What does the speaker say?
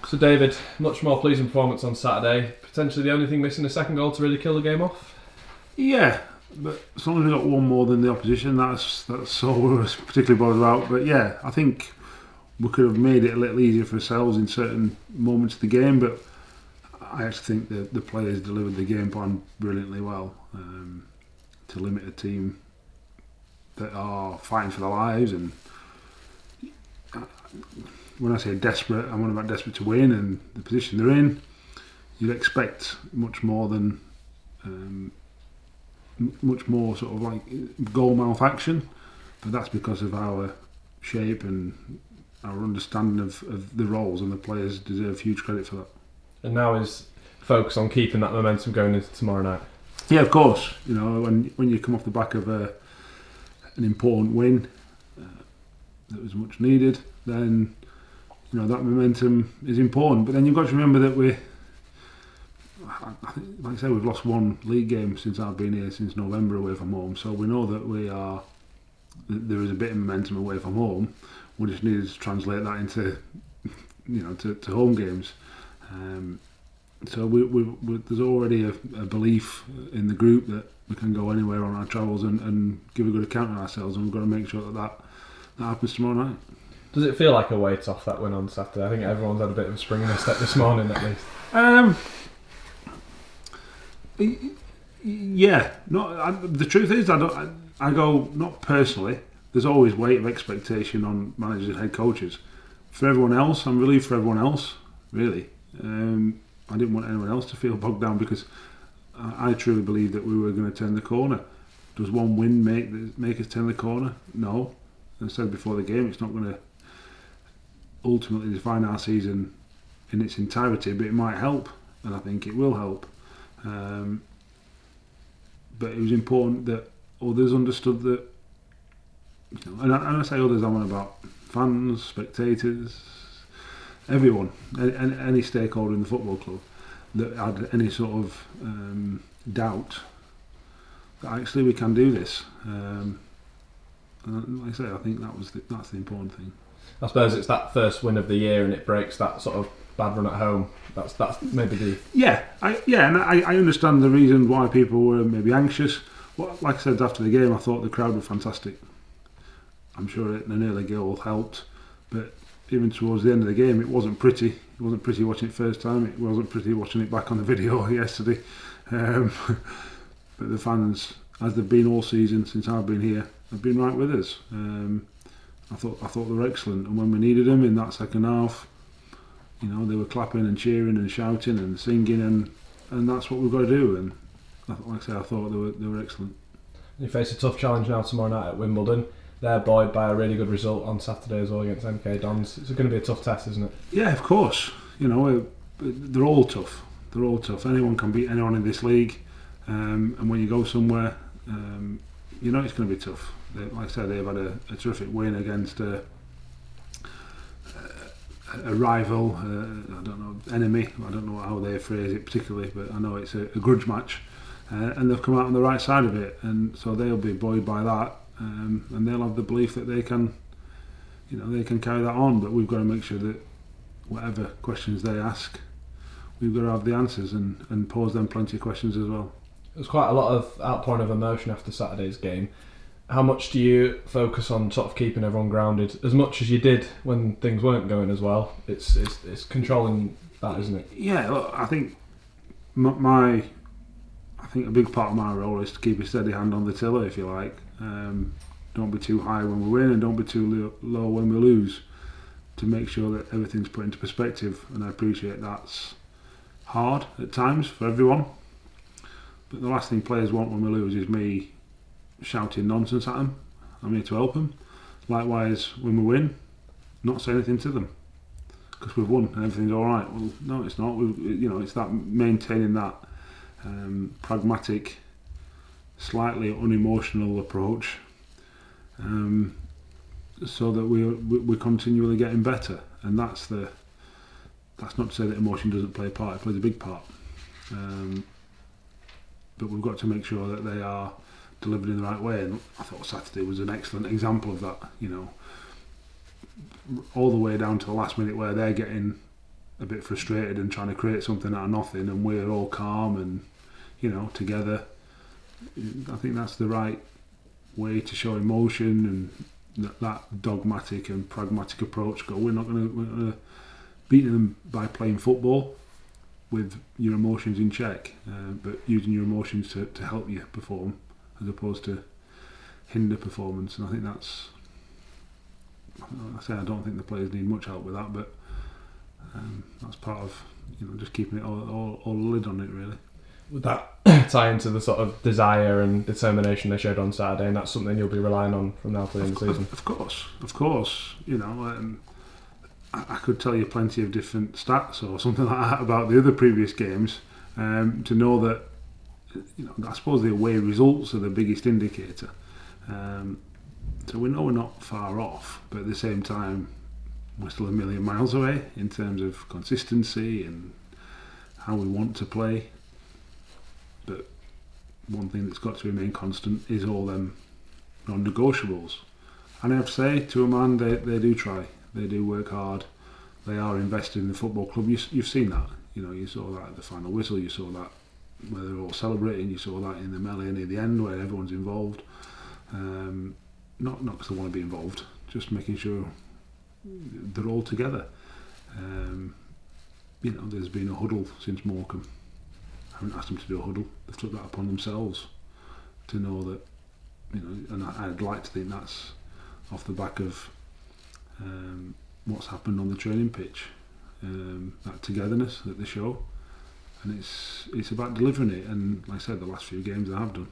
So David, much more pleasing performance on Saturday. Potentially the only thing missing, a second goal to really kill the game off. Yeah, but as long as we got one more than the opposition, that's all we were particularly bothered about. But yeah, I think we could have made it a little easier for ourselves in certain moments of the game. But I actually think the players delivered the game plan brilliantly well to limit a team that are fighting for their lives. And when I say desperate, I'm on about desperate to win and the position they're in. You'd expect much more than much more sort of like goal mouth action, but that's because of our shape and our understanding of the roles, and the players deserve huge credit for that. And now is focus on keeping that momentum going into tomorrow night. Yeah, of course. You know, when you come off the back of an important win that was much needed, then you know that momentum is important. But then you've got to remember that I think, like I said, we've lost one league game since I've been here, since November away from home. So we know that there is a bit of momentum away from home. We just need to translate that into, you know, to home games. So there's already a belief in the group that we can go anywhere on our travels and give a good account of ourselves, and we've got to make sure that happens tomorrow night. Does it feel like a weight off that win on Saturday? I think everyone's had a bit of a spring in their step this morning at least. Yeah, the truth is, I go not personally. There's always weight of expectation on managers and head coaches. For everyone else, I'm relieved for everyone else. Really, I didn't want anyone else to feel bogged down because I truly believe that we were going to turn the corner. Does one win make us turn the corner? No. As I said before the game, it's not going to ultimately define our season in its entirety, but it might help, and I think it will help. But it was important that others understood that, you know, and I say others, I'm on about fans, spectators, everyone, any stakeholder in the football club that had any sort of doubt that actually we can do this. And like I say, I think that's the important thing. I suppose it's that first win of the year and it breaks that sort of bad run at home. That's maybe the... And I understand the reason why people were maybe anxious. Well, like I said after the game, I thought the crowd were fantastic. I'm sure an early goal helped, but even towards the end of the game, it wasn't pretty. It wasn't pretty watching it first time. It wasn't pretty watching it back on the video yesterday. But the fans, as they've been all season since I've been here, have been right with us. I thought they were excellent, and when we needed them in that second half, you know, they were clapping and cheering and shouting and singing, and that's what we've got to do. And like I say, I thought they were excellent. You face a tough challenge now tomorrow night at Wimbledon. They're buoyed by a really good result on Saturday as well against MK Dons. It's going to be a tough test, isn't it? Yeah, of course. You know, they're all tough. They're all tough. Anyone can beat anyone in this league, and when you go somewhere, you know it's going to be tough. Like I said, they've had a terrific win against a rival, I don't know, enemy. I don't know how they phrase it particularly, but I know it's a grudge match, and they've come out on the right side of it, and so they'll be buoyed by that, and they'll have the belief that they can carry that on. But we've got to make sure that whatever questions they ask, we've got to have the answers and pose them plenty of questions as well. There's quite a lot of outpouring of emotion after Saturday's game. How much do you focus on sort of keeping everyone grounded, as much as you did when things weren't going as well? It's controlling that, isn't it? Yeah, look, I think I think a big part of my role is to keep a steady hand on the tiller, if you like. Don't be too high when we win, and don't be too low when we lose, to make sure that everything's put into perspective. And I appreciate that's hard at times for everyone. But the last thing players want when we lose is me shouting nonsense at them. I'm here to help them. Likewise, when we win, not say anything to them because we've won and everything's all right. Well, no, it's not. It's that maintaining that pragmatic, slightly unemotional approach, so that we're continually getting better. And that's not to say that emotion doesn't play a part. It plays a big part. But we've got to make sure that they are delivered in the right way, and I thought Saturday was an excellent example of that. You know, all the way down to the last minute where they're getting a bit frustrated and trying to create something out of nothing, and we're all calm and, you know, together. I think that's the right way to show emotion, and that dogmatic and pragmatic approach. We're not going to beat them by playing football with your emotions in check, but using your emotions to help you perform as opposed to hinder performance. And I think that's, I don't think the players need much help with that, but that's part of, you know, just keeping it all lid on it, really. Would that tie into the sort of desire and determination they showed on Saturday, and that's something you'll be relying on from now to the end of the season? Of course. You know, I could tell you plenty of different stats or something like that about the other previous games, to know that, you know, I suppose the away results are the biggest indicator. So we know we're not far off, but at the same time, we're still a million miles away in terms of consistency and how we want to play. But one thing that's got to remain constant is all them non-negotiables. And I have to say, to a man, they do try. They do work hard. They are invested in the football club. You've seen that. You know, you saw that at the final whistle. You saw that where they're all celebrating. You saw that in the melee near the end where everyone's involved. Not because they want to be involved, just making sure they're all together. You know, there's been a huddle since Morecambe. I haven't asked them to do a huddle. They've took that upon themselves to know that, you know, and I'd like to think that's off the back of what's happened on the training pitch, that togetherness that they show, and it's about delivering it. And like I said, the last few games they have done.